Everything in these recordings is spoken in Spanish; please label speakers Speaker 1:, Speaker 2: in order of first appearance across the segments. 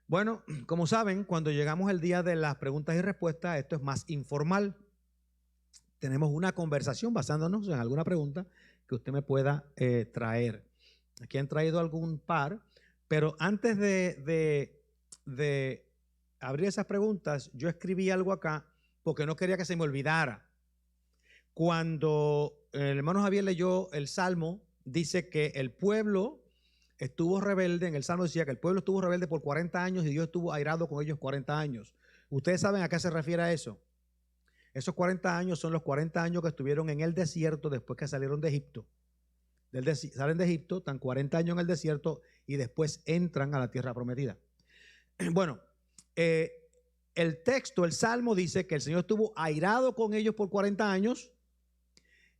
Speaker 1: Bueno, como saben, cuando llegamos al día de las preguntas y respuestas, esto es más informal. Tenemos una conversación basándonos en alguna pregunta que usted me pueda traer. Aquí han traído algún par, pero antes de abrir esas preguntas, yo escribí algo acá porque no quería que se me olvidara. Cuando el hermano Javier leyó el Salmo, dice que el pueblo estuvo rebelde. En el Salmo decía que el pueblo estuvo rebelde por 40 años y Dios estuvo airado con ellos 40 años. ¿Ustedes saben a qué se refiere a eso? Esos 40 años son los 40 años que estuvieron en el desierto después que salieron de Egipto. Salen de Egipto, están 40 años en el desierto y después entran a la tierra prometida. Bueno, el texto, el Salmo dice que el Señor estuvo airado con ellos por 40 años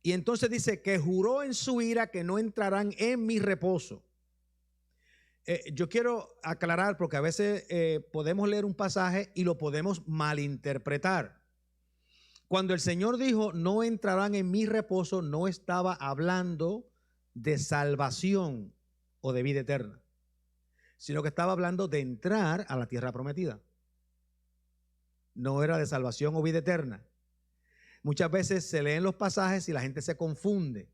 Speaker 1: y entonces dice que juró en su ira que no entrarán en mi reposo. Yo quiero aclarar porque a veces podemos leer un pasaje y lo podemos malinterpretar. Cuando el Señor dijo no entrarán en mi reposo, no estaba hablando de salvación o de vida eterna, sino que estaba hablando de entrar a la tierra prometida. No era de salvación o vida eterna. Muchas veces se leen los pasajes y la gente se confunde.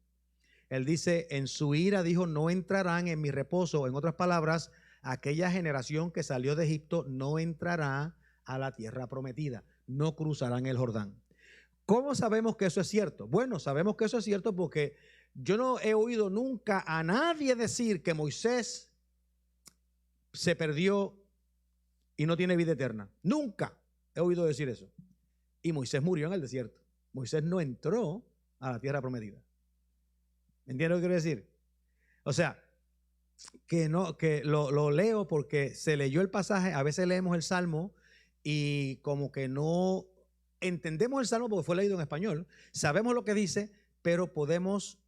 Speaker 1: Él dice, en su ira dijo, no entrarán en mi reposo. En otras palabras, aquella generación que salió de Egipto no entrará a la tierra prometida, no cruzarán el Jordán. ¿Cómo sabemos que eso es cierto? Bueno, sabemos que eso es cierto porque yo no he oído nunca a nadie decir que Moisés se perdió y no tiene vida eterna. Nunca he oído decir eso. Y Moisés murió en el desierto. Moisés no entró a la tierra prometida. ¿Me entiendes lo que quiero decir? O sea, que lo leo porque se leyó el pasaje. A veces leemos el Salmo y como que no entendemos el Salmo porque fue leído en español. Sabemos lo que dice, pero podemos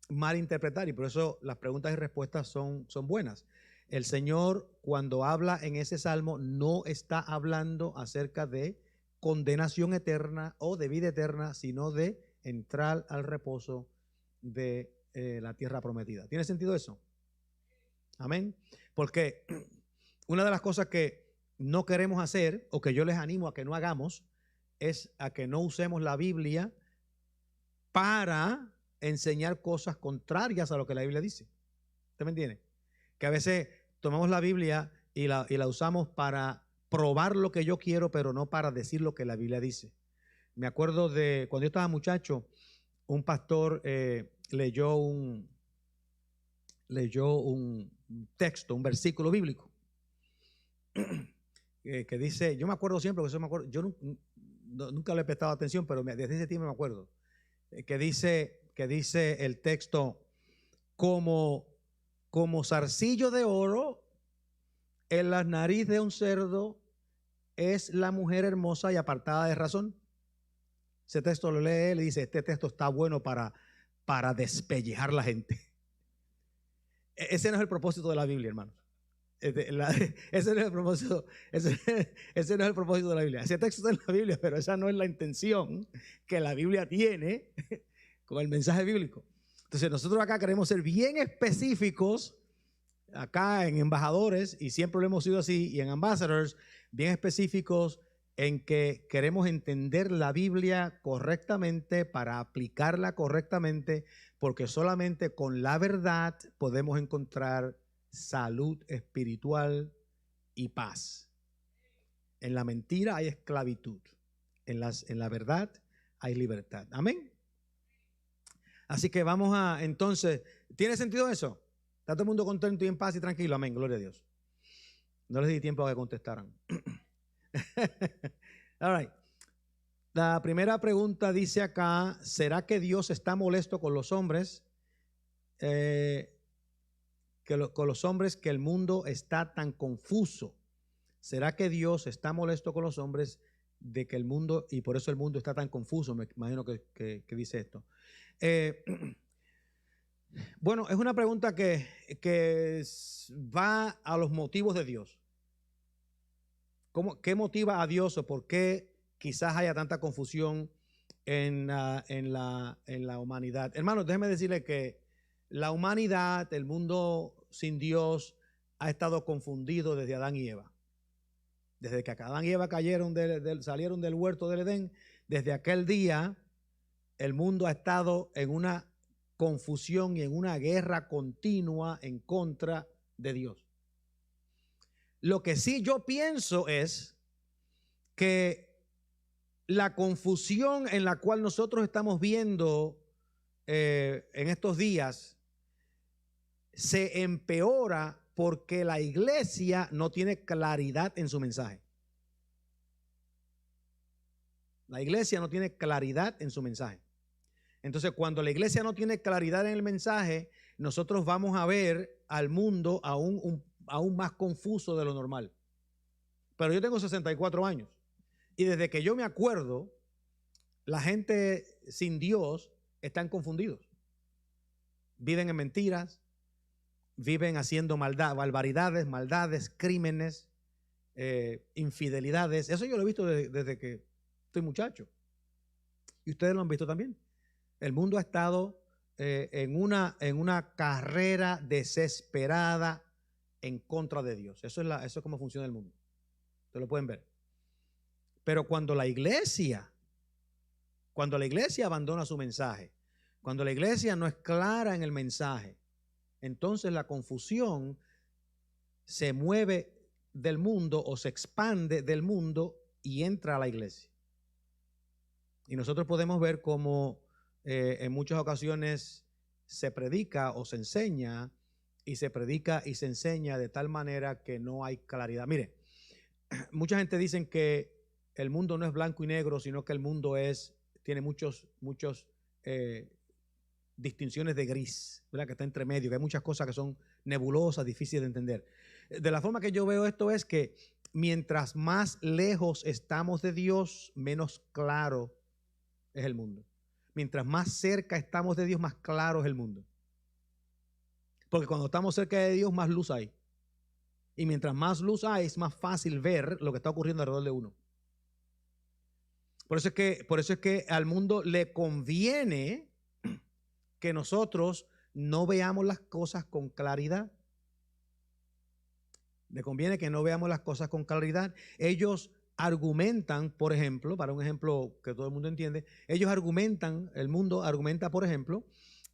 Speaker 1: malinterpretar y por eso las preguntas y respuestas son buenas. El Señor, cuando habla en ese Salmo, no está hablando acerca de condenación eterna o de vida eterna, sino de entrar al reposo de la tierra prometida. ¿Tiene sentido eso? Amén. Porque una de las cosas que no queremos hacer, o que yo les animo a que no hagamos, es a que no usemos la Biblia para enseñar cosas contrarias a lo que la Biblia dice. ¿Usted me entiende? Que a veces tomamos la Biblia y la usamos para probar lo que yo quiero, pero no para decir lo que la Biblia dice. Me acuerdo de cuando yo estaba muchacho, un pastor leyó un texto, un versículo bíblico que dice, yo me acuerdo siempre, porque eso me acuerdo, yo nunca le he prestado atención, pero desde ese tiempo me acuerdo, que dice el texto, como zarcillo de oro en la nariz de un cerdo es la mujer hermosa y apartada de razón. Ese texto lo lee él y dice, este texto está bueno para despellejar la gente. Ese no es el propósito de la Biblia, hermanos. Ese no es el propósito, ese no es el propósito de la Biblia. Ese texto está en la Biblia, pero esa no es la intención que la Biblia tiene con el mensaje bíblico. Entonces nosotros acá queremos ser bien específicos, acá en embajadores, y siempre lo hemos sido así, y en ambassadors, bien específicos en que queremos entender la Biblia correctamente para aplicarla correctamente, porque solamente con la verdad podemos encontrar salud espiritual y paz. En la mentira hay esclavitud, en la verdad hay libertad. Amén. Así que vamos a, entonces, ¿tiene sentido eso? ¿Está todo el mundo contento y en paz y tranquilo? Amén, gloria a Dios. No les di tiempo a que contestaran. All right. La primera pregunta dice acá, ¿será que Dios está molesto con los hombres? Con los hombres, que el mundo está tan confuso. ¿Será que Dios está molesto con los hombres de que el mundo, y por eso el mundo está tan confuso? Me imagino que dice esto. Bueno, es una pregunta que va a los motivos de Dios. ¿Qué motiva a Dios o por qué quizás haya tanta confusión en la humanidad? Hermanos, déjenme decirles que la humanidad, el mundo sin Dios, ha estado confundido desde Adán y Eva. Desde que Adán y Eva salieron del huerto del Edén, desde aquel día el mundo ha estado en una confusión y en una guerra continua en contra de Dios. Lo que sí yo pienso es que la confusión en la cual nosotros estamos viendo en estos días se empeora porque la iglesia no tiene claridad en su mensaje. La iglesia no tiene claridad en su mensaje. Entonces, cuando la iglesia no tiene claridad en el mensaje, nosotros vamos a ver al mundo aún más confuso de lo normal. Pero yo tengo 64 años y desde que yo me acuerdo, la gente sin Dios están confundidos. Viven en mentiras, viven haciendo barbaridades, maldades, crímenes, infidelidades. Eso yo lo he visto desde que estoy muchacho. Y ustedes lo han visto también. El mundo ha estado en una carrera desesperada en contra de Dios. Eso es cómo funciona el mundo. Ustedes lo pueden ver. Pero cuando la iglesia abandona su mensaje, cuando la iglesia no es clara en el mensaje, entonces la confusión se mueve del mundo o se expande del mundo y entra a la iglesia. Y nosotros podemos ver cómo en muchas ocasiones se predica o se enseña y se predica y se enseña de tal manera que no hay claridad. Mire, mucha gente dice que el mundo no es blanco y negro, sino que el mundo tiene muchos distinciones de gris, ¿verdad? Que está entre medio, que hay muchas cosas que son nebulosas, difíciles de entender. De la forma que yo veo esto es que mientras más lejos estamos de Dios, menos claro es el mundo. Mientras más cerca estamos de Dios, más claro es el mundo. Porque cuando estamos cerca de Dios, más luz hay. Y mientras más luz hay, es más fácil ver lo que está ocurriendo alrededor de uno. Por eso es que al mundo le conviene que nosotros no veamos las cosas con claridad. Le conviene que no veamos las cosas con claridad. Ellos argumentan, por ejemplo, para un ejemplo que todo el mundo entiende, el mundo argumenta, por ejemplo,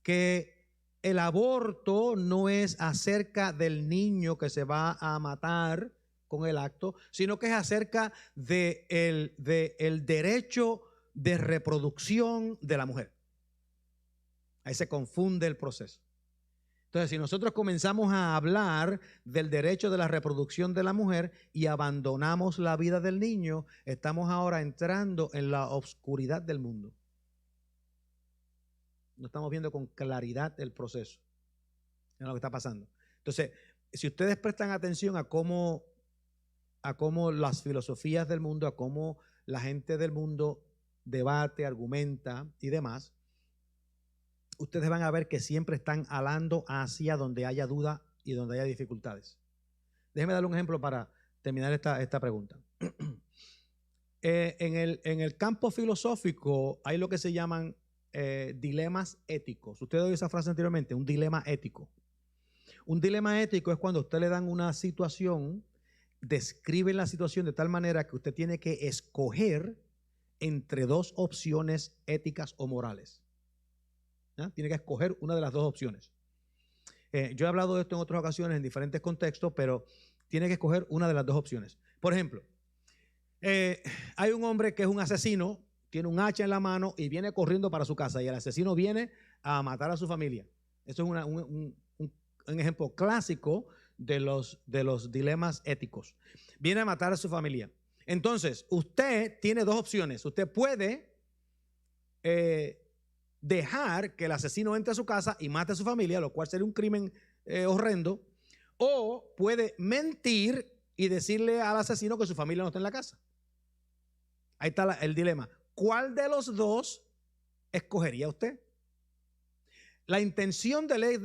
Speaker 1: que el aborto no es acerca del niño que se va a matar con el acto, sino que es acerca del derecho de reproducción de la mujer. Ahí se confunde el proceso. Entonces, si nosotros comenzamos a hablar del derecho de la reproducción de la mujer y abandonamos la vida del niño, estamos ahora entrando en la oscuridad del mundo. No estamos viendo con claridad el proceso en lo que está pasando. Entonces, si ustedes prestan atención a cómo las filosofías del mundo, a cómo la gente del mundo debate, argumenta y demás, ustedes van a ver que siempre están alando hacia donde haya duda y donde haya dificultades. Déjenme darle un ejemplo para terminar esta pregunta. En el campo filosófico hay lo que se llaman dilemas éticos. Usted oído esa frase anteriormente, un dilema ético. Un dilema ético es cuando a usted le dan una situación, describen la situación de tal manera que usted tiene que escoger entre dos opciones éticas o morales. Tiene que escoger una de las dos opciones. Yo he hablado de esto en otras ocasiones en diferentes contextos, pero tiene que escoger una de las dos opciones. Por ejemplo, hay un hombre que es un asesino, tiene un hacha en la mano y viene corriendo para su casa y el asesino viene a matar a su familia. Eso es un ejemplo clásico de los dilemas éticos. Viene a matar a su familia. Entonces, usted tiene dos opciones. Usted puede dejar que el asesino entre a su casa y mate a su familia, lo cual sería un crimen horrendo, o puede mentir y decirle al asesino que su familia no está en la casa. Ahí está el dilema. ¿Cuál de los dos escogería usted? La intención del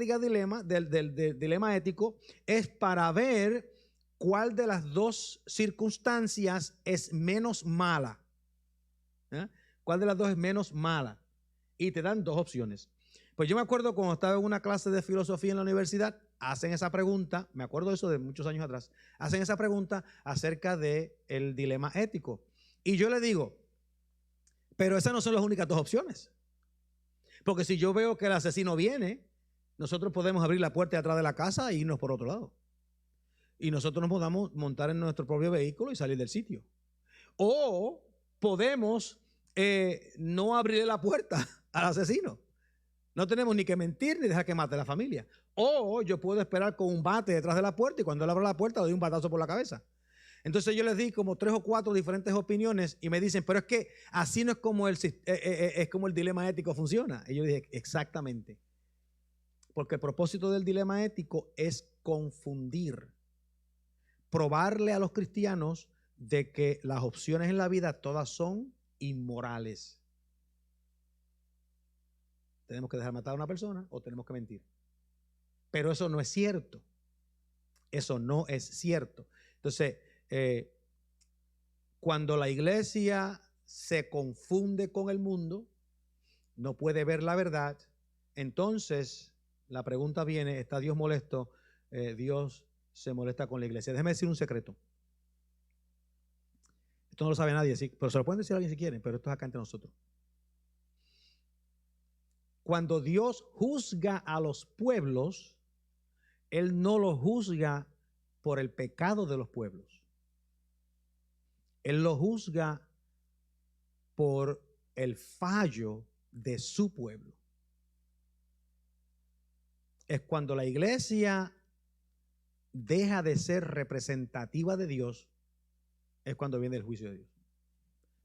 Speaker 1: dilema ético es para ver cuál de las dos circunstancias es menos mala. ¿Cuál de las dos es menos mala? Y te dan dos opciones. Pues yo me acuerdo cuando estaba en una clase de filosofía en la universidad, hacen esa pregunta, me acuerdo de eso de muchos años atrás, hacen esa pregunta acerca del dilema ético. Y yo le digo, pero esas no son las únicas dos opciones. Porque si yo veo que el asesino viene, nosotros podemos abrir la puerta de atrás de la casa e irnos por otro lado. Y nosotros nos podamos montar en nuestro propio vehículo y salir del sitio. O podemos no abrirle la puerta al asesino. No tenemos ni que mentir ni dejar que mate a la familia. O yo puedo esperar con un bate detrás de la puerta y cuando él abra la puerta le doy un batazo por la cabeza. Entonces yo les di como 3 o 4 diferentes opiniones y me dicen, pero es que así no es como es como el dilema ético funciona. Y yo dije, exactamente. Porque el propósito del dilema ético es confundir, probarle a los cristianos de que las opciones en la vida todas son inmorales. Tenemos que dejar matar a una persona o tenemos que mentir. Pero eso no es cierto. Eso no es cierto. Entonces, cuando la iglesia se confunde con el mundo, no puede ver la verdad, entonces la pregunta viene, ¿está Dios molesto? Dios se molesta con la iglesia. Déjeme decir un secreto. Esto no lo sabe nadie, sí, pero se lo pueden decir a alguien si quieren, pero esto es acá entre nosotros. Cuando Dios juzga a los pueblos, Él no los juzga por el pecado de los pueblos. Él los juzga por el fallo de su pueblo. Es cuando la iglesia deja de ser representativa de Dios, es cuando viene el juicio de Dios.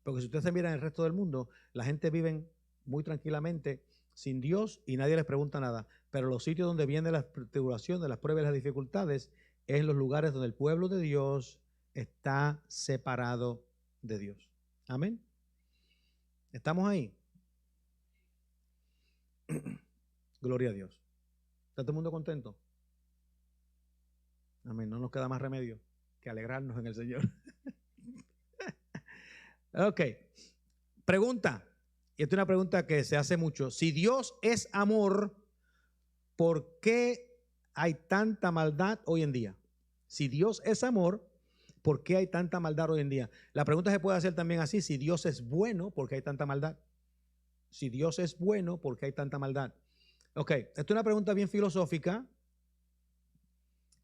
Speaker 1: Porque si ustedes se miran en el resto del mundo, la gente vive muy tranquilamente sin Dios y nadie les pregunta nada. Pero los sitios donde vienen las tribulaciones, las pruebas y las dificultades, es en los lugares donde el pueblo de Dios está separado de Dios. Amén. ¿Estamos ahí? Gloria a Dios. ¿Está todo el mundo contento? Amén. No nos queda más remedio que alegrarnos en el Señor. Ok. Pregunta. Y esta es una pregunta que se hace mucho. Si Dios es amor, ¿por qué hay tanta maldad hoy en día? Si Dios es amor, ¿por qué hay tanta maldad hoy en día? La pregunta se puede hacer también así. Si Dios es bueno, ¿por qué hay tanta maldad? Si Dios es bueno, ¿por qué hay tanta maldad? Ok, esta es una pregunta bien filosófica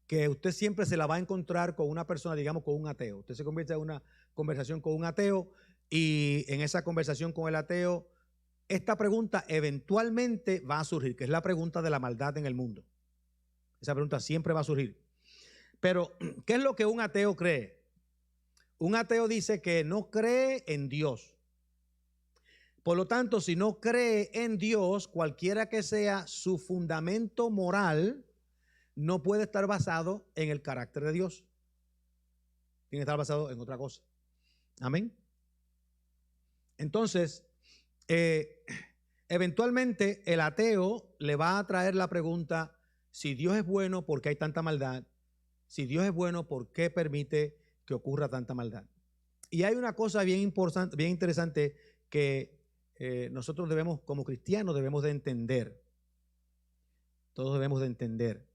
Speaker 1: que usted siempre se la va a encontrar con una persona, digamos, con un ateo. Usted se convierte en una conversación con un ateo y en esa conversación con el ateo, esta pregunta eventualmente va a surgir, que es la pregunta de la maldad en el mundo. Esa pregunta siempre va a surgir. Pero, ¿qué es lo que un ateo cree? Un ateo dice que no cree en Dios. Por lo tanto, si no cree en Dios, cualquiera que sea su fundamento moral, no puede estar basado en el carácter de Dios. Tiene que estar basado en otra cosa. Amén. Entonces, eventualmente el ateo le va a traer la pregunta, si Dios es bueno, ¿por qué hay tanta maldad? Si Dios es bueno, ¿por qué permite que ocurra tanta maldad? Y hay una cosa bien importante, bien interesante que nosotros debemos, como cristianos, debemos de entender. Todos debemos de entender.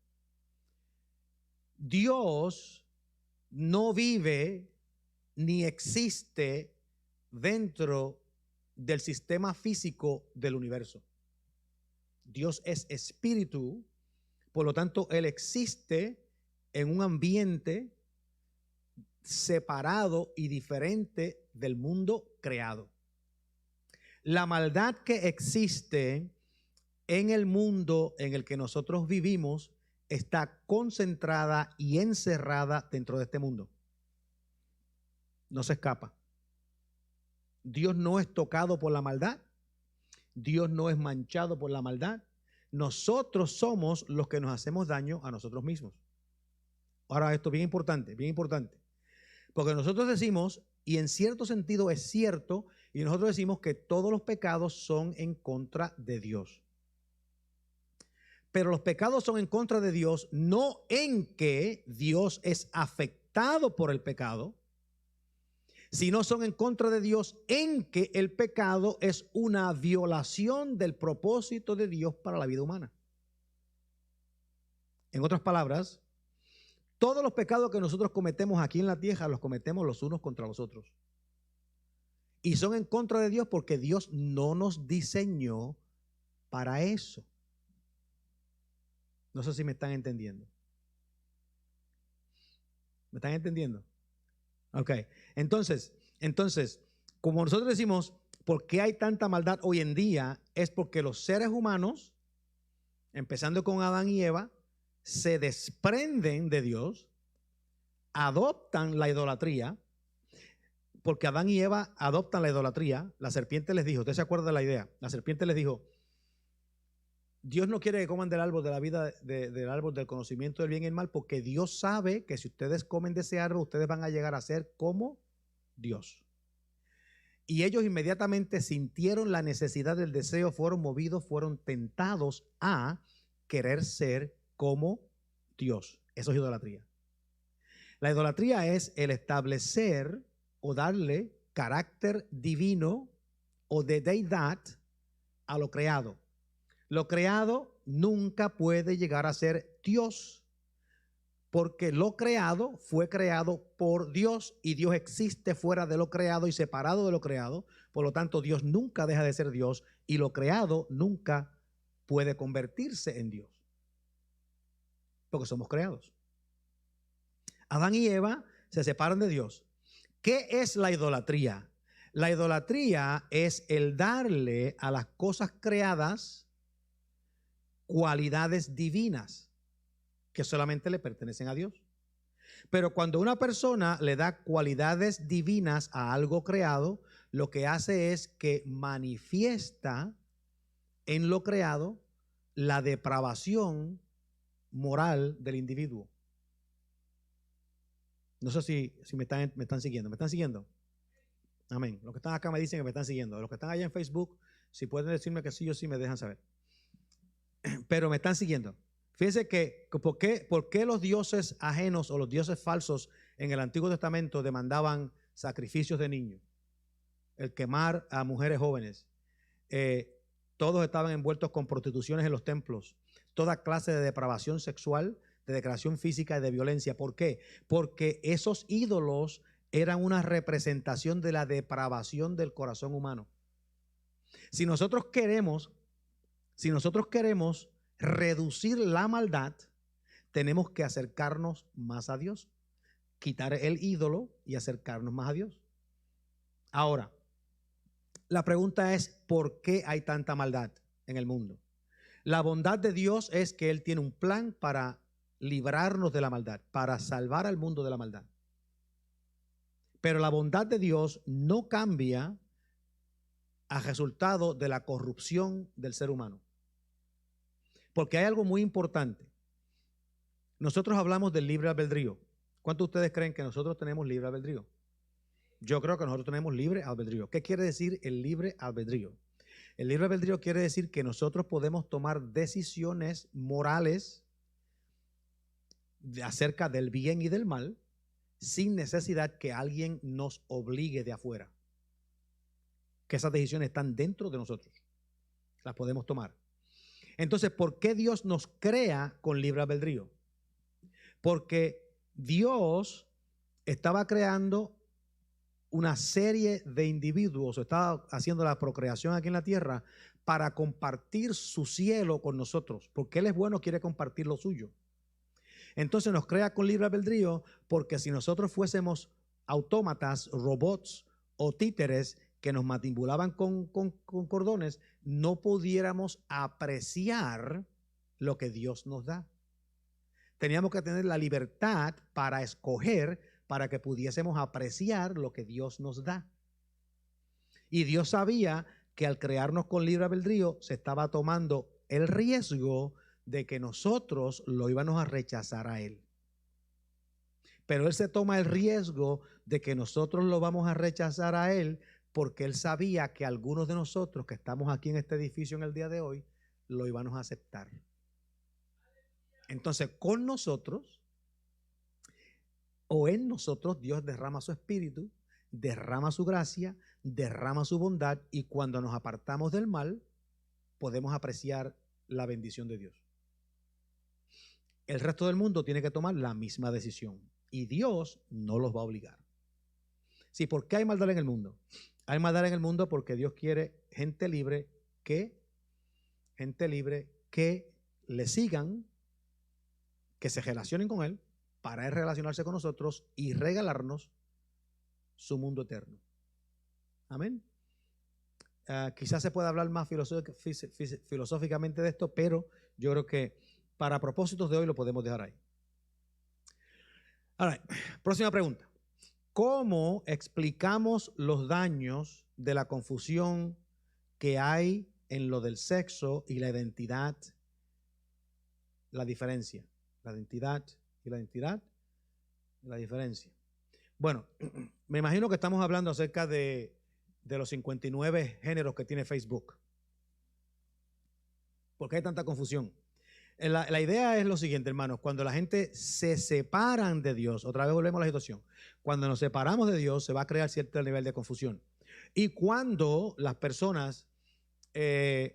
Speaker 1: Dios no vive ni existe dentro del sistema físico del universo. Dios es espíritu, por lo tanto, Él existe en un ambiente separado y diferente del mundo creado. La maldad que existe en el mundo en el que nosotros vivimos está concentrada y encerrada dentro de este mundo. No se escapa. Dios no es tocado por la maldad. Dios no es manchado por la maldad. Nosotros somos los que nos hacemos daño a nosotros mismos. Ahora, esto es bien importante, bien importante. Porque nosotros decimos, y en cierto sentido es cierto, y nosotros decimos que todos los pecados son en contra de Dios. Pero los pecados son en contra de Dios, no en que Dios es afectado por el pecado, sino son en contra de Dios en que el pecado es una violación del propósito de Dios para la vida humana. En otras palabras, todos los pecados que nosotros cometemos aquí en la tierra los cometemos los unos contra los otros. Y son en contra de Dios porque Dios no nos diseñó para eso. No sé si me están entendiendo. ¿Me están entendiendo? Ok. Entonces, como nosotros decimos, ¿por qué hay tanta maldad hoy en día? Es porque los seres humanos, empezando con Adán y Eva, se desprenden de Dios, adoptan la idolatría, porque Adán y Eva adoptan la idolatría. La serpiente les dijo, ¿usted se acuerda de la idea? La serpiente les dijo, Dios no quiere que coman del árbol de la vida, del árbol del conocimiento del bien y el mal, porque Dios sabe que si ustedes comen de ese árbol, ustedes van a llegar a ser como Dios. Y ellos inmediatamente sintieron la necesidad del deseo, fueron movidos, fueron tentados a querer ser como Dios. Eso es idolatría. La idolatría es el establecer o darle carácter divino o de deidad a lo creado. Lo creado nunca puede llegar a ser Dios, porque lo creado fue creado por Dios y Dios existe fuera de lo creado y separado de lo creado. Por lo tanto, Dios nunca deja de ser Dios y lo creado nunca puede convertirse en Dios, porque somos creados. Adán y Eva se separan de Dios. ¿Qué es la idolatría? La idolatría es el darle a las cosas creadas cualidades divinas que solamente le pertenecen a Dios. Pero cuando una persona le da cualidades divinas a algo creado, lo que hace es que manifiesta en lo creado la depravación moral del individuo. No sé si me están siguiendo. ¿Me están siguiendo? Amén. Los que están acá me dicen que me están siguiendo. Los que están allá en Facebook, si pueden decirme que sí o sí, me dejan saber. Pero me están siguiendo. Fíjense que ¿por qué los dioses ajenos o los dioses falsos en el Antiguo Testamento demandaban sacrificios de niños? El quemar a mujeres jóvenes. Todos estaban envueltos con prostituciones en los templos. Toda clase de depravación sexual, de degradación física y de violencia. ¿Por qué? Porque esos ídolos eran una representación de la depravación del corazón humano. Si nosotros queremos reducir la maldad, tenemos que acercarnos más a Dios, quitar el ídolo y acercarnos más a Dios. Ahora, la pregunta es, ¿por qué hay tanta maldad en el mundo? La bondad de Dios es que Él tiene un plan para librarnos de la maldad, para salvar al mundo de la maldad. Pero la bondad de Dios no cambia a resultado de la corrupción del ser humano. Porque hay algo muy importante. Nosotros hablamos del libre albedrío. ¿Cuántos de ustedes creen que nosotros tenemos libre albedrío? Yo creo que nosotros tenemos libre albedrío. ¿Qué quiere decir el libre albedrío? El libre albedrío quiere decir que nosotros podemos tomar decisiones morales acerca del bien y del mal sin necesidad que alguien nos obligue de afuera. Que esas decisiones están dentro de nosotros. Las podemos tomar. Entonces, ¿por qué Dios nos crea con libre albedrío? Porque Dios estaba creando una serie de individuos, estaba haciendo la procreación aquí en la tierra para compartir su cielo con nosotros, porque Él es bueno, quiere compartir lo suyo. Entonces nos crea con libre albedrío, porque si nosotros fuésemos autómatas, robots o títeres que nos manipulaban con cordones, no pudiéramos apreciar lo que Dios nos da. Teníamos que tener la libertad para escoger, para que pudiésemos apreciar lo que Dios nos da. Y Dios sabía que al crearnos con libre albedrío se estaba tomando el riesgo de que nosotros lo íbamos a rechazar a Él. Pero Él se toma el riesgo de que nosotros lo vamos a rechazar a Él porque Él sabía que algunos de nosotros que estamos aquí en este edificio en el día de hoy lo íbamos a aceptar. Entonces, con nosotros o en nosotros Dios derrama su espíritu, derrama su gracia, derrama su bondad, y cuando nos apartamos del mal podemos apreciar la bendición de Dios. El resto del mundo tiene que tomar la misma decisión y Dios no los va a obligar. Sí, ¿por qué hay maldad en el mundo? Hay maldad en el mundo porque Dios quiere gente libre que le sigan, que se relacionen con Él, para Él relacionarse con nosotros y regalarnos su mundo eterno. Amén. Quizás se pueda hablar más filosóficamente de esto, pero yo creo que para propósitos de hoy lo podemos dejar ahí. Ahora, próxima pregunta. ¿Cómo explicamos los daños de la confusión que hay en lo del sexo y la identidad? La diferencia. La identidad y la identidad. La diferencia. Bueno, me imagino que estamos hablando acerca de los 59 géneros que tiene Facebook. ¿Por qué hay tanta confusión? La idea es lo siguiente, hermanos. Cuando la gente se separan de Dios, otra vez volvemos a la situación. Cuando nos separamos de Dios, se va a crear cierto nivel de confusión. Y cuando las personas crean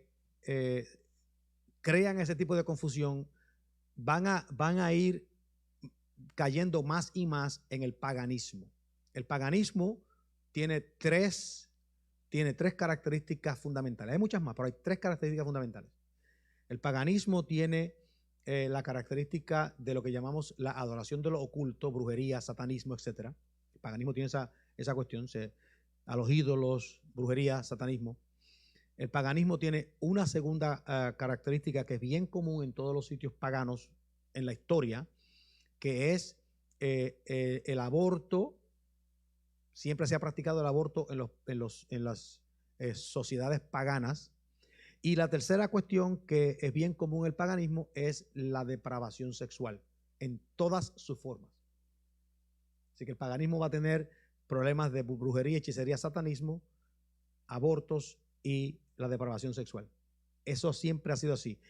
Speaker 1: ese tipo de confusión, van a ir cayendo más y más en el paganismo. El paganismo tiene tres características fundamentales. Hay muchas más, pero hay tres características fundamentales. El paganismo tiene la característica de lo que llamamos la adoración de lo oculto, brujería, satanismo, etc. El paganismo tiene esa cuestión, a los ídolos, brujería, satanismo. El paganismo tiene una segunda característica que es bien común en todos los sitios paganos en la historia, que es el aborto. Siempre se ha practicado el aborto en las sociedades paganas. Y la tercera cuestión que es bien común en el paganismo es la depravación sexual en todas sus formas. Así que el paganismo va a tener problemas de brujería, hechicería, satanismo, abortos y la depravación sexual. Eso siempre ha sido así.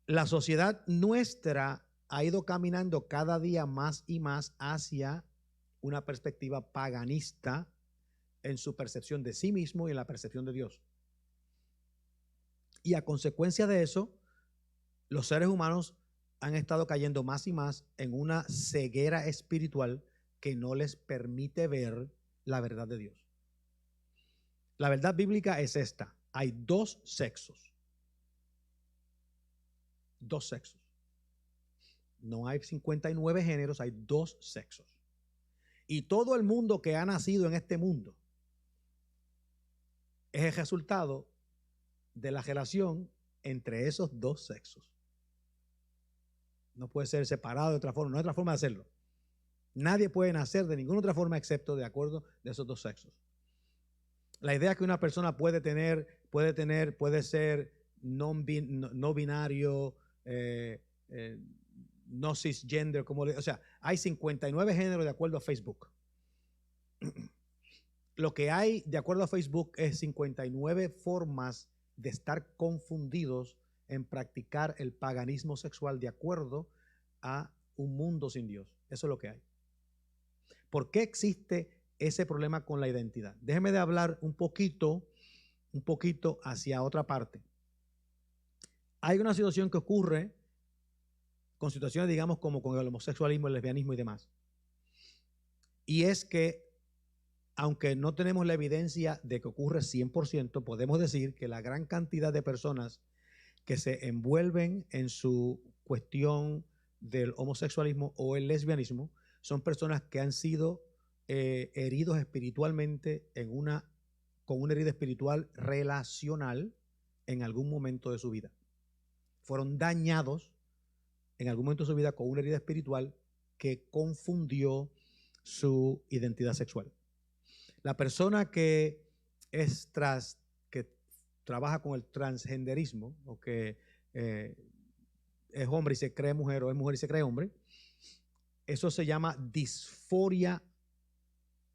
Speaker 1: La sociedad nuestra ha ido caminando cada día más y más hacia una perspectiva paganista en su percepción de sí mismo y en la percepción de Dios. Y a consecuencia de eso, los seres humanos han estado cayendo más y más en una ceguera espiritual que no les permite ver la verdad de Dios. La verdad bíblica es esta: hay dos sexos. Dos sexos. No hay 59 géneros, hay dos sexos. Y todo el mundo que ha nacido en este mundo es el resultado de la relación entre esos dos sexos. No puede ser separado de otra forma, no hay otra forma de hacerlo. Nadie puede nacer de ninguna otra forma excepto de acuerdo de esos dos sexos. La idea que una persona puede ser no binario, no cisgender, o sea, hay 59 géneros de acuerdo a Facebook. Lo que hay de acuerdo a Facebook es 59 formas de estar confundidos en practicar el paganismo sexual de acuerdo a un mundo sin Dios. Eso es lo que hay. ¿Por qué existe ese problema con la identidad? Déjeme de hablar un poquito hacia otra parte. Hay una situación que ocurre con situaciones, digamos, como con el homosexualismo, el lesbianismo y demás. Y es que, aunque no tenemos la evidencia de que ocurre 100%, podemos decir que la gran cantidad de personas que se envuelven en su cuestión del homosexualismo o el lesbianismo son personas que han sido heridos espiritualmente con una herida espiritual relacional en algún momento de su vida. Fueron dañados en algún momento de su vida con una herida espiritual que confundió su identidad sexual. La persona que trabaja con el transgenderismo, o que es hombre y se cree mujer, o es mujer y se cree hombre, eso se llama disforia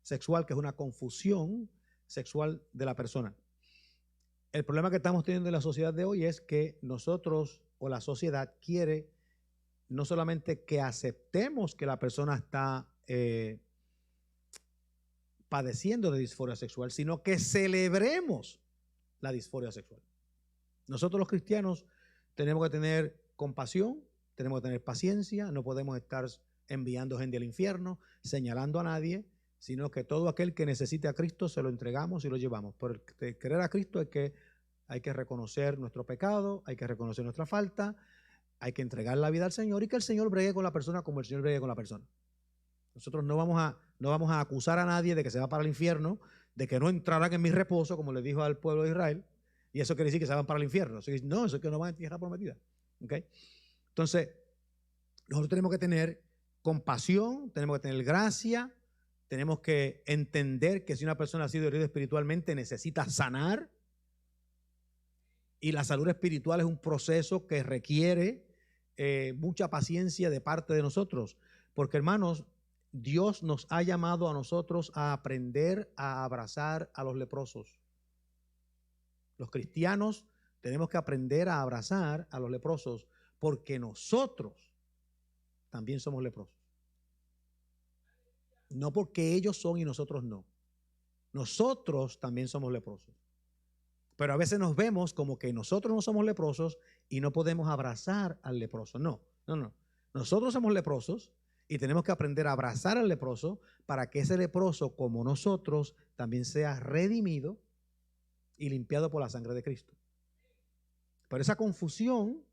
Speaker 1: sexual, que es una confusión sexual de la persona. El problema que estamos teniendo en la sociedad de hoy es que nosotros, o la sociedad, quiere no solamente que aceptemos que la persona está padeciendo de disforia sexual, sino que celebremos la disforia sexual. Nosotros los cristianos tenemos que tener compasión, tenemos que tener paciencia, no podemos estar enviando gente al infierno, señalando a nadie, sino que todo aquel que necesite a Cristo se lo entregamos y lo llevamos. Por querer a Cristo hay que reconocer nuestro pecado, hay que reconocer nuestra falta, hay que entregar la vida al Señor y que el Señor bregue con la persona como el Señor bregue con la persona. Nosotros no vamos a acusar a nadie de que se va para el infierno, de que no entrarán en mi reposo, como le dijo al pueblo de Israel, y eso quiere decir que se van para el infierno. No, eso es que no van a tierra prometida. ¿Okay? Entonces, nosotros tenemos que tener compasión, tenemos que tener gracia, tenemos que entender que si una persona ha sido herida espiritualmente necesita sanar, y la salud espiritual es un proceso que requiere mucha paciencia de parte de nosotros, porque hermanos, Dios nos ha llamado a nosotros a aprender a abrazar a los leprosos. Los cristianos tenemos que aprender a abrazar a los leprosos porque nosotros también somos leprosos. No porque ellos son y nosotros no. Nosotros también somos leprosos. Pero a veces nos vemos como que nosotros no somos leprosos y no podemos abrazar al leproso. No. Nosotros somos leprosos y tenemos que aprender a abrazar al leproso para que ese leproso, como nosotros, también sea redimido y limpiado por la sangre de Cristo. Pero esa confusión,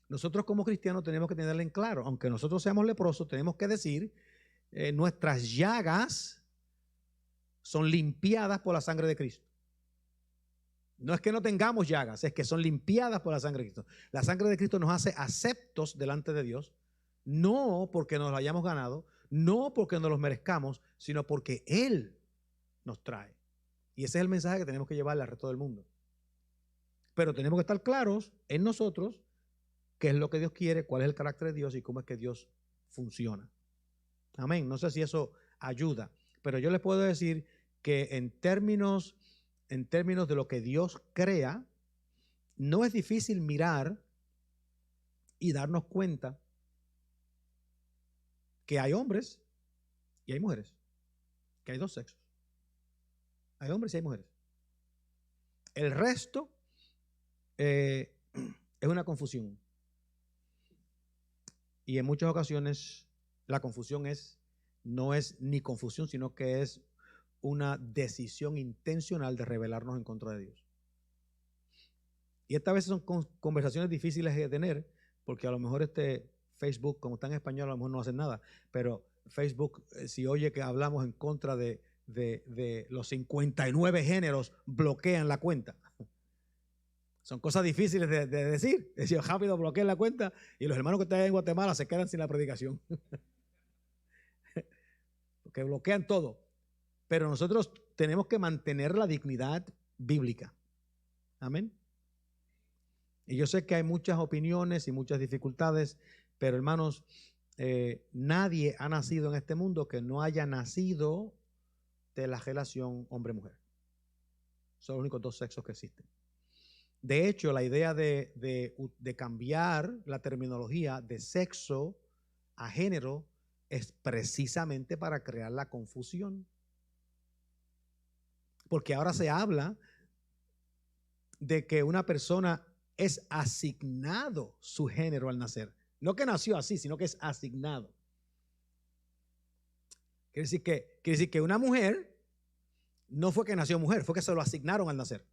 Speaker 1: nosotros como cristianos tenemos que tenerla en claro. Aunque nosotros seamos leprosos, tenemos que decir, nuestras llagas son limpiadas por la sangre de Cristo. No es que no tengamos llagas, es que son limpiadas por la sangre de Cristo. La sangre de Cristo nos hace aceptos delante de Dios, no porque nos lo hayamos ganado, no porque nos los merezcamos, sino porque Él nos trae. Y ese es el mensaje que tenemos que llevarle al resto del mundo. Pero tenemos que estar claros en nosotros qué es lo que Dios quiere, cuál es el carácter de Dios y cómo es que Dios funciona. Amén. No sé si eso ayuda, pero yo les puedo decir que en términos de lo que Dios crea, no es difícil mirar y darnos cuenta que hay hombres y hay mujeres, que hay dos sexos. Hay hombres y hay mujeres. El resto es una confusión. Y en muchas ocasiones la confusión no es ni confusión, sino que es una decisión intencional de rebelarnos en contra de Dios. Y estas veces son conversaciones difíciles de tener, porque a lo mejor Facebook, como está en español, a lo mejor no hacen nada, pero Facebook, si oye que hablamos en contra de los 59 géneros, bloquean la cuenta. Son cosas difíciles de decir. Es decir, rápido bloquean la cuenta y los hermanos que están en Guatemala se quedan sin la predicación. Porque bloquean todo. Pero nosotros tenemos que mantener la dignidad bíblica. Amén. Y yo sé que hay muchas opiniones y muchas dificultades, pero hermanos, nadie ha nacido en este mundo que no haya nacido de la relación hombre-mujer. Son los únicos dos sexos que existen. De hecho, la idea de cambiar la terminología de sexo a género es precisamente para crear la confusión. Porque ahora se habla de que una persona es asignado su género al nacer. No que nació así, sino que es asignado. Quiere decir que una mujer no fue que nació mujer, fue que se lo asignaron al nacer.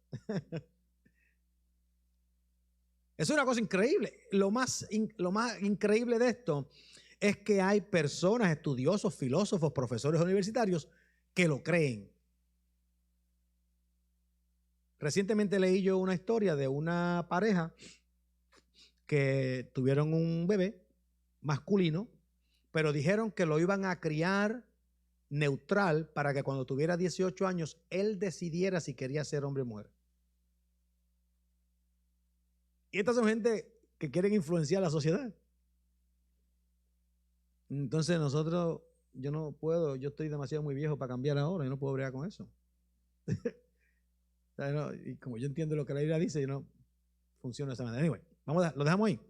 Speaker 1: Es una cosa increíble. Lo más increíble de esto es que hay personas, estudiosos, filósofos, profesores universitarios que lo creen. Recientemente leí yo una historia de una pareja que tuvieron un bebé masculino, pero dijeron que lo iban a criar neutral para que cuando tuviera 18 años él decidiera si quería ser hombre o mujer. Y estas son gente que quieren influenciar la sociedad. Entonces yo no puedo, yo estoy demasiado muy viejo para cambiar ahora, yo no puedo bregar con eso. Y como yo entiendo lo que la Biblia dice, yo no funciona de esa manera. Anyway, lo dejamos ahí.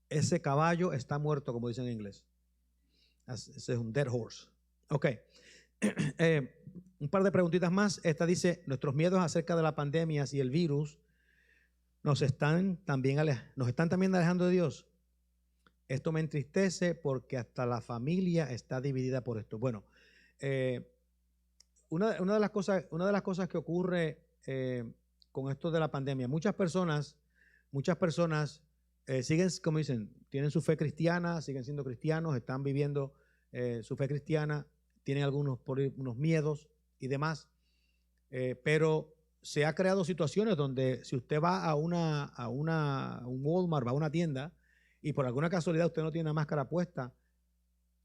Speaker 1: Ese caballo está muerto, como dicen en inglés. Ese es un dead horse. Ok. Un par de preguntitas más. Esta dice, nuestros miedos acerca de la pandemia y el virus nos están también alejando de Dios. Esto me entristece porque hasta la familia está dividida por esto. Bueno, una de las cosas que ocurre con esto de la pandemia, muchas personas siguen, como dicen, tienen su fe cristiana, siguen siendo cristianos, están viviendo su fe cristiana, tienen unos miedos y demás, pero se ha creado situaciones donde si usted va a un Walmart, va a una tienda y por alguna casualidad usted no tiene una máscara puesta,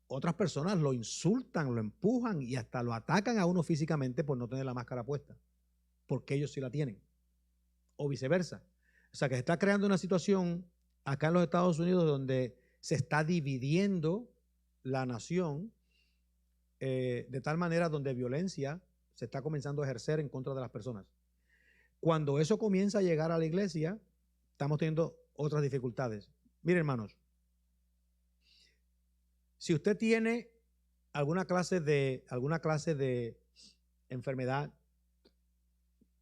Speaker 1: otras personas lo insultan, lo empujan y hasta lo atacan a uno físicamente por no tener la máscara puesta, porque ellos sí la tienen, o viceversa. O sea que se está creando una situación acá en los Estados Unidos donde se está dividiendo la nación de tal manera donde violencia se está comenzando a ejercer en contra de las personas. Cuando eso comienza a llegar a la iglesia, estamos teniendo otras dificultades. Miren, hermanos, si usted tiene alguna clase de enfermedad,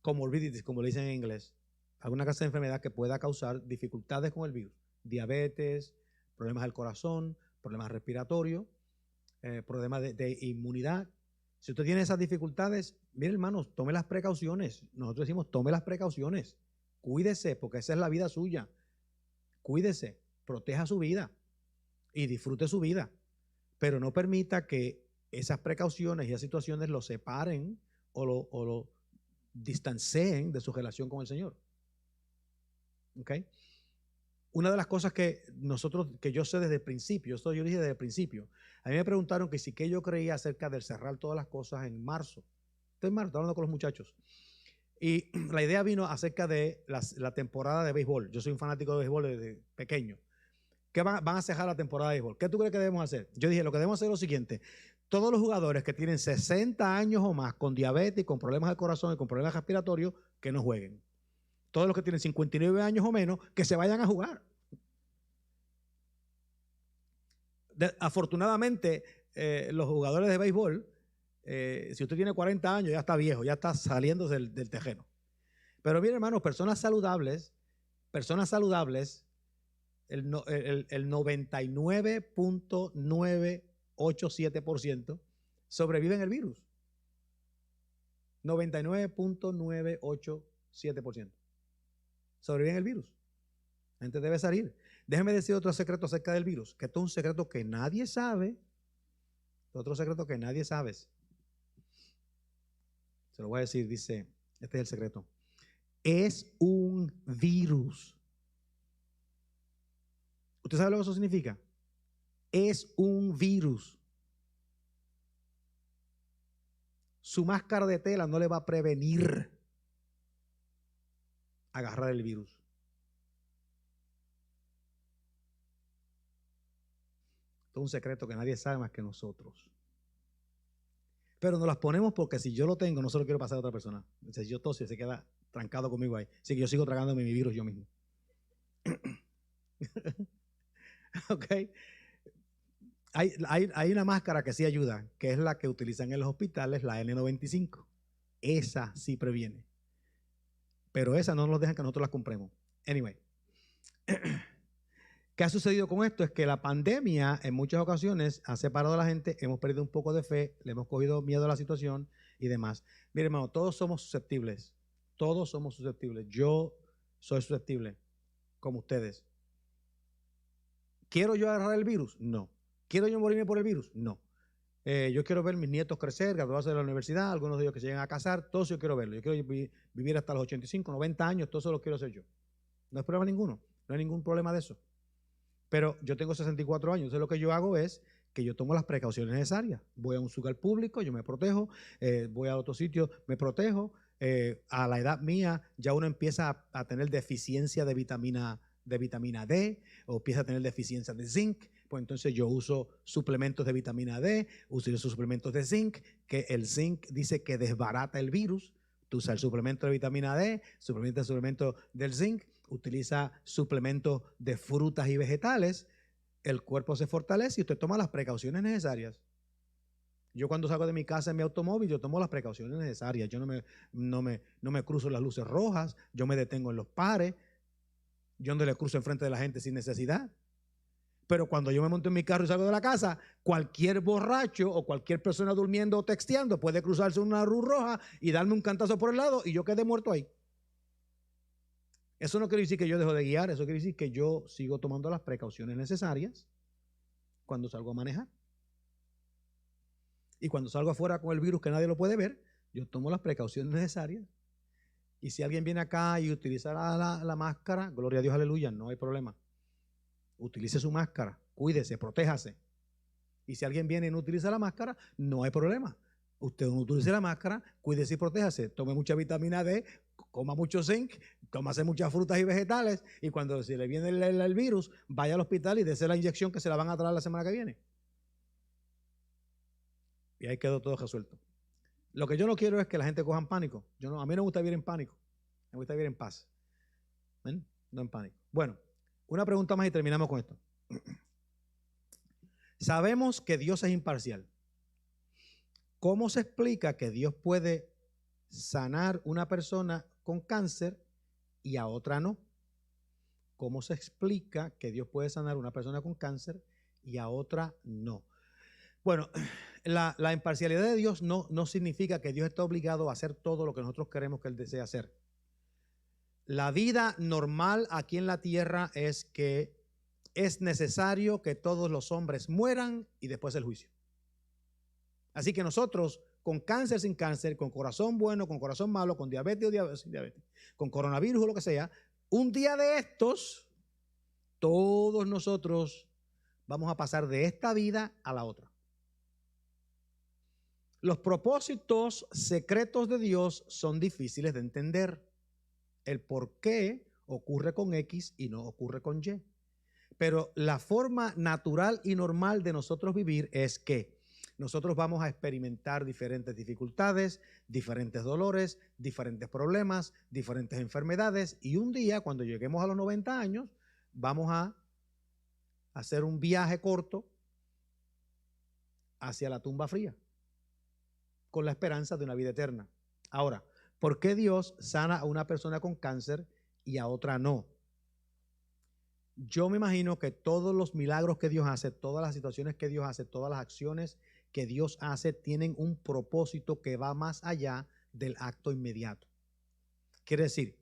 Speaker 1: comorbidities, como le dicen en inglés, alguna clase de enfermedad que pueda causar dificultades con el virus, diabetes, problemas del corazón, problemas respiratorios, problemas de inmunidad. Si usted tiene esas dificultades, mire, hermanos, tome las precauciones. Nosotros decimos, tome las precauciones. Cuídese, porque esa es la vida suya. Cuídese, proteja su vida y disfrute su vida. Pero no permita que esas precauciones y esas situaciones lo separen o lo distancien de su relación con el Señor. ¿Ok? Una de las cosas que yo sé desde el principio, esto yo dije desde el principio, a mí me preguntaron que sí que yo creía acerca del cerrar todas las cosas en marzo. Estoy en marzo, estoy hablando con los muchachos. Y la idea vino acerca de la temporada de béisbol. Yo soy un fanático de béisbol desde pequeño. ¿Qué van a cerrar la temporada de béisbol? ¿Qué tú crees que debemos hacer? Yo dije, lo que debemos hacer es lo siguiente. Todos los jugadores que tienen 60 años o más con diabetes, con problemas del corazón y con problemas respiratorios, que no jueguen. Todos los que tienen 59 años o menos, que se vayan a jugar. Afortunadamente, los jugadores de béisbol, si usted tiene 40 años, ya está viejo, ya está saliendo del terreno. Pero miren, hermanos, personas saludables, el 99.987% sobreviven el virus. 99.987% sobreviven el virus. La gente debe salir. Déjeme decir otro secreto acerca del virus, que esto es un secreto que nadie sabe. Otro secreto que nadie sabe. Se lo voy a decir, dice, este es el secreto. Es un virus. ¿Usted sabe lo que eso significa? Es un virus. Su máscara de tela no le va a prevenir agarrar el virus. Esto es un secreto que nadie sabe más que nosotros. Pero nos las ponemos porque si yo lo tengo, no se lo quiero pasar a otra persona. Si yo toso, se queda trancado conmigo ahí. Así que yo sigo tragándome mi virus yo mismo. ¿Ok? Hay una máscara que sí ayuda, que es la que utilizan en los hospitales, la N95. Esa sí previene. Pero esa no nos dejan que nosotros la compremos. Anyway. ¿Qué ha sucedido con esto? Es que la pandemia en muchas ocasiones ha separado a la gente, hemos perdido un poco de fe, le hemos cogido miedo a la situación y demás. Mire, hermano, todos somos susceptibles. Todos somos susceptibles. Yo soy susceptible, como ustedes. ¿Quiero yo agarrar el virus? No. ¿Quiero yo morirme por el virus? No. Yo quiero ver mis nietos crecer, graduarse de la universidad, algunos de ellos que se lleguen a casar, todo eso yo quiero verlo. Yo quiero vivir hasta los 85, 90 años, todo eso lo quiero hacer yo. No hay problema ninguno, no hay ningún problema de eso. Pero yo tengo 64 años, entonces lo que yo hago es que yo tomo las precauciones necesarias. Voy a un lugar público, yo me protejo, voy a otro sitio, me protejo. A la edad mía ya uno empieza a tener deficiencia de vitamina D o empieza a tener deficiencia de zinc, pues entonces yo uso suplementos de vitamina D, uso suplementos de zinc, que el zinc dice que desbarata el virus. Tú usas el suplemento de vitamina D, suplemento del zinc, utiliza suplementos de frutas y vegetales, el cuerpo se fortalece y usted toma las precauciones necesarias. Yo cuando salgo de mi casa en mi automóvil, yo tomo las precauciones necesarias. Yo no me cruzo las luces rojas, yo me detengo en los pares, yo no le cruzo enfrente de la gente sin necesidad. Pero cuando yo me monto en mi carro y salgo de la casa, cualquier borracho o cualquier persona durmiendo o texteando puede cruzarse una luz roja y darme un cantazo por el lado y yo quedé muerto ahí. Eso no quiere decir que yo dejo de guiar, eso quiere decir que yo sigo tomando las precauciones necesarias cuando salgo a manejar. Y cuando salgo afuera con el virus que nadie lo puede ver, yo tomo las precauciones necesarias. Y si alguien viene acá y utiliza la máscara, gloria a Dios, aleluya, no hay problema. Utilice su máscara, cuídese, protéjase. Y si alguien viene y no utiliza la máscara, no hay problema. Usted no utilice la máscara, cuídese y protéjase. Tome mucha vitamina D, coma mucho zinc, tómase muchas frutas y vegetales. Y cuando se le viene el virus, vaya al hospital y dése la inyección que se la van a traer la semana que viene. Y ahí quedó todo resuelto. Lo que yo no quiero es que la gente coja en pánico. A mí no me gusta vivir en pánico. Me gusta vivir en paz. ¿Ven? No en pánico. Bueno, una pregunta más y terminamos con esto. Sabemos que Dios es imparcial. ¿Cómo se explica que Dios puede sanar una persona con cáncer y a otra no? ¿Cómo se explica que Dios puede sanar una persona con cáncer y a otra no? Bueno, la imparcialidad de Dios no significa que Dios está obligado a hacer todo lo que nosotros queremos que Él desee hacer. La vida normal aquí en la tierra es que es necesario que todos los hombres mueran y después el juicio. Así que nosotros, con cáncer, sin cáncer, con corazón bueno, con corazón malo, con diabetes o sin diabetes, con coronavirus o lo que sea, un día de estos, todos nosotros vamos a pasar de esta vida a la otra. Los propósitos secretos de Dios son difíciles de entender. El por qué ocurre con X y no ocurre con Y. Pero la forma natural y normal de nosotros vivir es que nosotros vamos a experimentar diferentes dificultades, diferentes dolores, diferentes problemas, diferentes enfermedades. Y un día, cuando lleguemos a los 90 años, vamos a hacer un viaje corto hacia la tumba fría, con la esperanza de una vida eterna. Ahora, ¿por qué Dios sana a una persona con cáncer y a otra no? Yo me imagino que todos los milagros que Dios hace, todas las situaciones que Dios hace, todas las acciones que Dios hace tienen un propósito que va más allá del acto inmediato. Quiere decir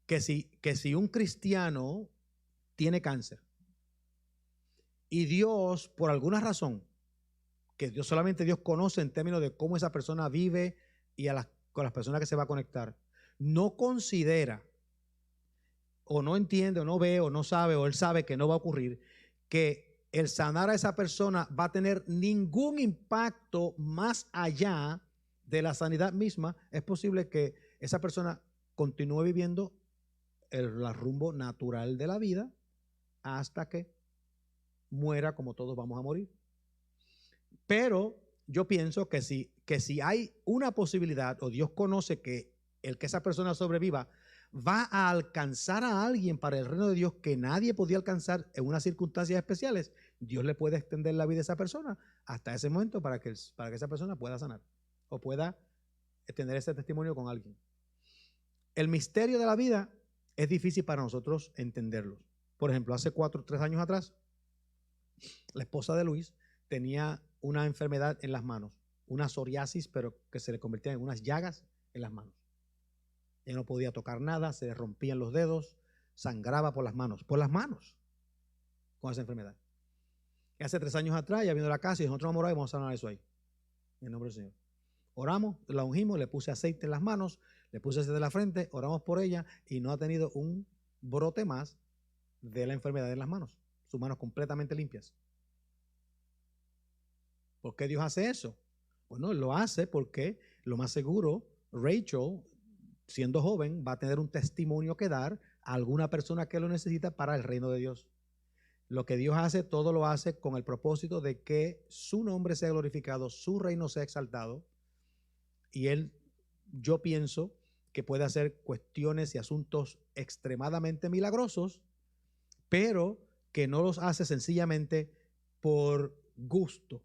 Speaker 1: que si un cristiano tiene cáncer y Dios, por alguna razón, que solamente Dios conoce en términos de cómo esa persona vive y con las personas que se va a conectar, no considera o no entiende o no ve o no sabe o él sabe que no va a ocurrir, que el sanar a esa persona va a tener ningún impacto más allá de la sanidad misma, es posible que esa persona continúe viviendo el rumbo natural de la vida hasta que muera, como todos vamos a morir. Pero yo pienso que si hay una posibilidad o Dios conoce que el que esa persona sobreviva va a alcanzar a alguien para el reino de Dios que nadie podía alcanzar en unas circunstancias especiales, Dios le puede extender la vida a esa persona hasta ese momento para que esa persona pueda sanar o pueda tener ese testimonio con alguien. El misterio de la vida es difícil para nosotros entenderlo. Por ejemplo, hace 3 años atrás, la esposa de Luis tenía una enfermedad en las manos, una psoriasis, pero que se le convertía en unas llagas en las manos. Ella no podía tocar nada, se le rompían los dedos, sangraba por las manos con esa enfermedad. Y hace 3 años atrás, ella vino a la casa y nosotros vamos a orar y vamos a sanar eso ahí, en el nombre del Señor. Oramos, la ungimos, le puse aceite en las manos, le puse aceite en la frente, oramos por ella y no ha tenido un brote más de la enfermedad en las manos, sus manos completamente limpias. ¿Por qué Dios hace eso? Bueno, lo hace porque lo más seguro, Rachel, siendo joven, va a tener un testimonio que dar a alguna persona que lo necesita para el reino de Dios. Lo que Dios hace, todo lo hace con el propósito de que su nombre sea glorificado, su reino sea exaltado. Y yo pienso que puede hacer cuestiones y asuntos extremadamente milagrosos, pero que no los hace sencillamente por gusto,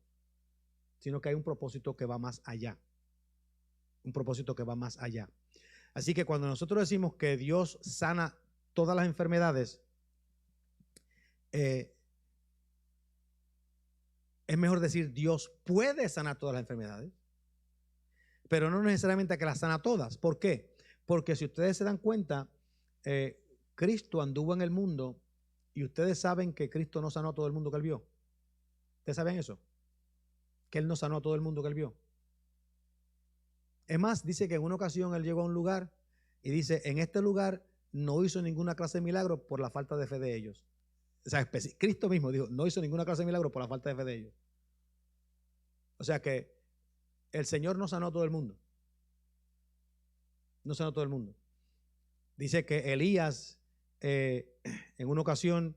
Speaker 1: sino que hay un propósito que va más allá. Un propósito que va más allá. Así que cuando nosotros decimos que Dios sana todas las enfermedades, Es mejor decir Dios puede sanar todas las enfermedades, pero no necesariamente que las sana todas. ¿Por qué? Porque si ustedes se dan cuenta, Cristo anduvo en el mundo y ustedes saben que Cristo no sanó a todo el mundo que él vio. ¿Ustedes saben eso? Que él no sanó a todo el mundo que él vio. Es más, dice que en una ocasión él llegó a un lugar y dice, en este lugar no hizo ninguna clase de milagro por la falta de fe de ellos. O sea, Cristo mismo dijo, no hizo ninguna clase de milagro por la falta de fe de ellos. O sea que el Señor no sanó a todo el mundo. No sanó a todo el mundo. Dice que Elías en una ocasión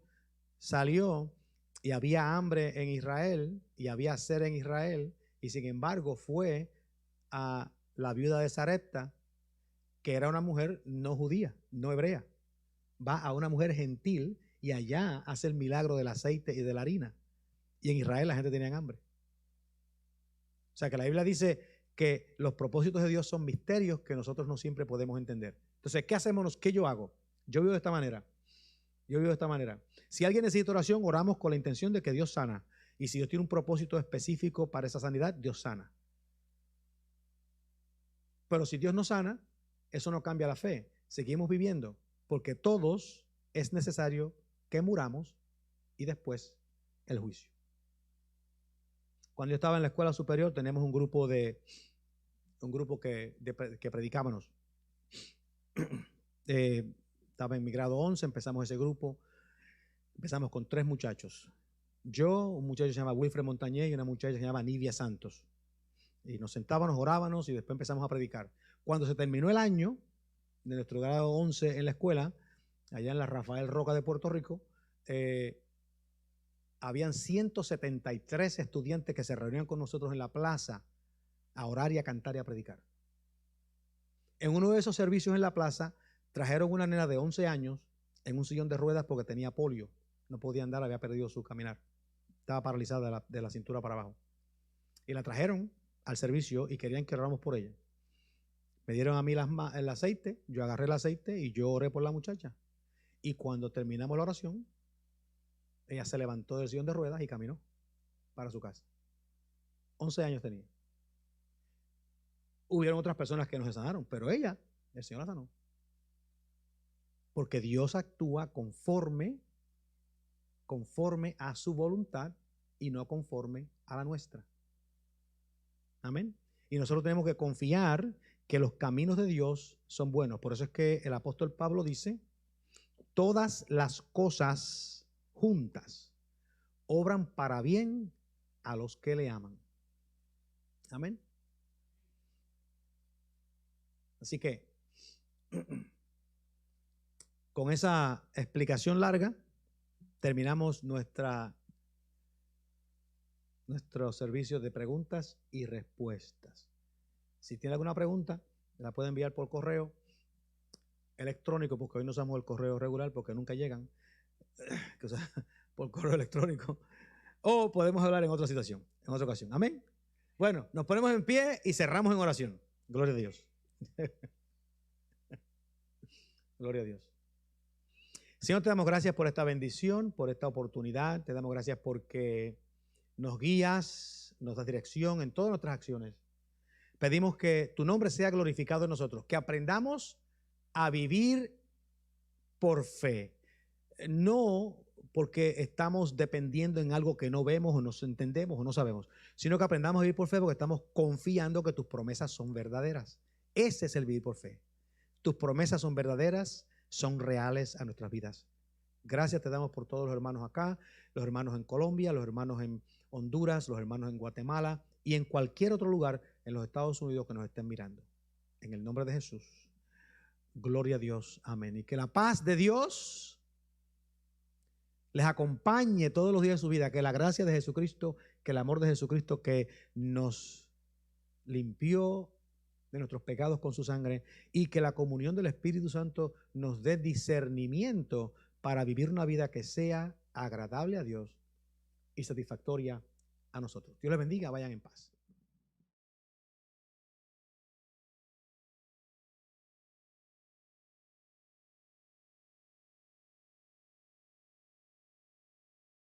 Speaker 1: salió y había hambre en Israel y había sed en Israel, y sin embargo fue a la viuda de Sarepta, que era una mujer no judía, no hebrea. Va a una mujer gentil y allá hace el milagro del aceite y de la harina. Y en Israel la gente tenía hambre. O sea que la Biblia dice que los propósitos de Dios son misterios que nosotros no siempre podemos entender. Entonces, ¿qué hacemos? ¿Qué yo hago? Yo vivo de esta manera. Yo vivo de esta manera. Si alguien necesita oración, oramos con la intención de que Dios sana. Y si Dios tiene un propósito específico para esa sanidad, Dios sana. Pero si Dios no sana, eso no cambia la fe. Seguimos viviendo, porque todos es necesario que muramos y después el juicio. Cuando yo estaba en la escuela superior, teníamos un grupo que predicábamos. Estaba en mi grado 11, empezamos ese grupo. Empezamos con 3 muchachos. Yo, un muchacho se llama Wilfred Montañez y una muchacha se llama Nivia Santos. Y nos sentábamos, orábamos y después empezamos a predicar. Cuando se terminó el año de nuestro grado 11 en la escuela, allá en la Rafael Roca de Puerto Rico, habían 173 estudiantes que se reunían con nosotros en la plaza a orar y a cantar y a predicar. En uno de esos servicios en la plaza trajeron una nena de 11 años en un sillón de ruedas porque tenía polio. No podía andar, había perdido su caminar. Estaba paralizada de la cintura para abajo. Y la trajeron al servicio y querían que oráramos por ella. Me dieron a mí el aceite, yo agarré el aceite y yo oré por la muchacha. Y cuando terminamos la oración, ella se levantó del sillón de ruedas y caminó para su casa. 11 años tenía. Hubieron otras personas que no se sanaron, pero ella, el Señor la sanó. Porque Dios actúa conforme a su voluntad y no conforme a la nuestra. Amén. Y nosotros tenemos que confiar que los caminos de Dios son buenos. Por eso es que el apóstol Pablo dice, todas las cosas juntas obran para bien a los que le aman. Amén. Así que, con esa explicación larga, terminamos nuestro servicio de preguntas y respuestas. Si tiene alguna pregunta, la puede enviar por correo electrónico, porque hoy no usamos el correo regular porque nunca llegan, o sea, por correo electrónico, o podemos hablar en otra situación, en otra ocasión. Amén. Bueno, nos ponemos en pie y cerramos en oración. Gloria a Dios. Gloria a Dios. Señor, te damos gracias por esta bendición, por esta oportunidad. Te damos gracias porque nos guías, nos das dirección en todas nuestras acciones. Pedimos que tu nombre sea glorificado en nosotros, que aprendamos a vivir por fe, no porque estamos dependiendo en algo que no vemos o no entendemos o no sabemos, sino que aprendamos a vivir por fe porque estamos confiando que tus promesas son verdaderas. Ese es el vivir por fe. Tus promesas son verdaderas, son reales a nuestras vidas. Gracias te damos por todos los hermanos acá, los hermanos en Colombia, los hermanos en Honduras, los hermanos en Guatemala y en cualquier otro lugar en los Estados Unidos que nos estén mirando. En el nombre de Jesús. Gloria a Dios. Amén. Y que la paz de Dios les acompañe todos los días de su vida. Que la gracia de Jesucristo, que el amor de Jesucristo que nos limpió de nuestros pecados con su sangre y que la comunión del Espíritu Santo nos dé discernimiento para vivir una vida que sea agradable a Dios y satisfactoria a nosotros. Dios les bendiga. Vayan en paz.